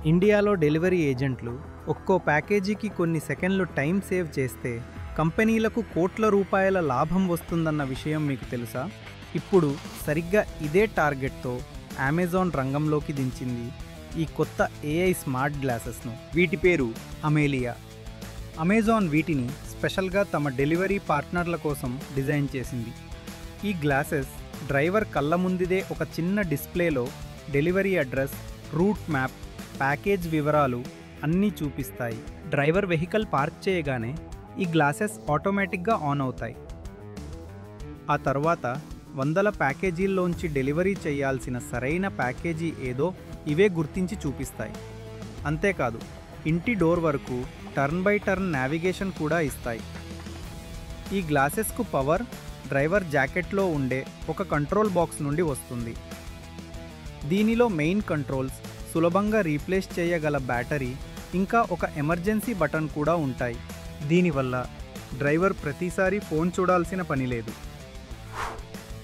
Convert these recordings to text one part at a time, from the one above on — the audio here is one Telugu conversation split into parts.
ఇండియాలో డెలివరీ ఏజెంట్లు ఒక్కో ప్యాకేజీకి కొన్ని సెకండ్లు టైం సేవ్ చేస్తే కంపెనీలకు కోట్ల రూపాయల లాభం వస్తుందన్న విషయం మీకు తెలుసా? ఇప్పుడు సరిగ్గా ఇదే టార్గెట్తో అమెజాన్ రంగంలోకి దించింది ఈ కొత్త ఏఐ స్మార్ట్ గ్లాసెస్ను. వీటి పేరు అమేలియా. అమెజాన్ వీటిని స్పెషల్గా తమ డెలివరీ పార్ట్నర్ల కోసం డిజైన్ చేసింది. ఈ గ్లాసెస్ డ్రైవర్ కళ్ళ ముందుదే ఒక చిన్న డిస్ప్లేలో delivery address, route map, package వివరాలు అన్నీ చూపిస్తాయి. డ్రైవర్ వెహికల్ పార్క్ చేయగానే ఈ గ్లాసెస్ ఆటోమేటిక్గా ఆన్ అవుతాయి. ఆ తర్వాత వందల ప్యాకేజీల్లోంచి డెలివరీ చేయాల్సిన సరైన ప్యాకేజీ ఏదో ఇవే గుర్తించి చూపిస్తాయి. అంతేకాదు, ఇంటి డోర్ వరకు టర్న్ బై టర్న్ నావిగేషన్ కూడా ఇస్తాయి. ఈ గ్లాసెస్కు పవర్ డ్రైవర్ జాకెట్లో ఉండే ఒక కంట్రోల్ బాక్స్ నుండి వస్తుంది. దీనిలో మెయిన్ కంట్రోల్స్, సులభంగా రీప్లేస్ చేయగల బ్యాటరీ, ఇంకా ఒక ఎమర్జెన్సీ బటన్ కూడా ఉంటాయి. దీనివల్ల డ్రైవర్ ప్రతిసారి ఫోన్ చూడాల్సిన పని లేదు.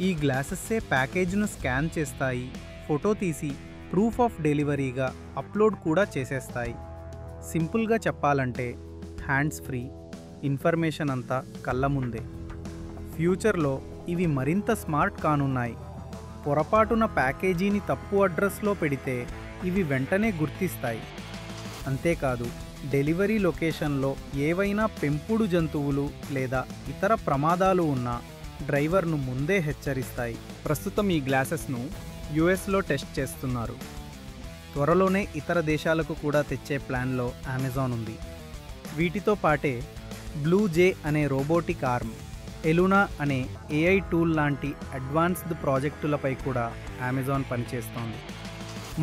ఈ గ్లాసెస్సే ప్యాకేజ్ను స్కాన్ చేస్తాయి, ఫోటో తీసి ప్రూఫ్ ఆఫ్ డెలివరీగా అప్లోడ్ కూడా చేసేస్తాయి. సింపుల్గా చెప్పాలంటే హ్యాండ్స్ ఫ్రీ, ఇన్ఫర్మేషన్ అంతా కళ్ళ ముందే. ఫ్యూచర్లో ఇవి మరింత స్మార్ట్ కానున్నాయి. పొరపాటున ప్యాకేజీని తప్పు అడ్రస్లో పెడితే ఇవి వెంటనే గుర్తిస్తాయి. అంతేకాదు, డెలివరీ లొకేషన్లో ఏవైనా పెంపుడు జంతువులు లేదా ఇతర ప్రమాదాలు ఉన్నా డ్రైవర్ను ముందే హెచ్చరిస్తాయి. ప్రస్తుతం ఈ గ్లాసెస్ను యుఎస్లో టెస్ట్ చేస్తున్నారు. త్వరలోనే ఇతర దేశాలకు కూడా తెచ్చే ప్లాన్లో అమెజాన్ ఉంది. వీటితో పాటే బ్లూ జే అనే రోబోటిక్ ఆర్మ్, ఎలునా అనే ఏఐ టూల్ లాంటి అడ్వాన్స్డ్ ప్రాజెక్టులపై కూడా అమెజాన్ పనిచేస్తోంది.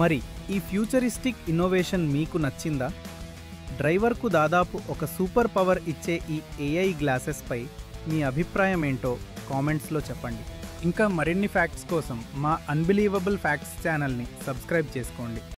మరి ఈ ఫ్యూచరిస్టిక్ ఇన్నోవేషన్ మీకు నచ్చిందా? డ్రైవర్కు దాదాపు ఒక సూపర్ పవర్ ఇచ్చే ఈ ఏఐ గ్లాసెస్పై మీ అభిప్రాయం ఏంటో కామెంట్స్లో చెప్పండి. ఇంకా మరిన్ని ఫ్యాక్ట్స్ కోసం మా అన్బిలీవబుల్ ఫ్యాక్ట్స్ ఛానల్ని సబ్స్క్రైబ్ చేసుకోండి.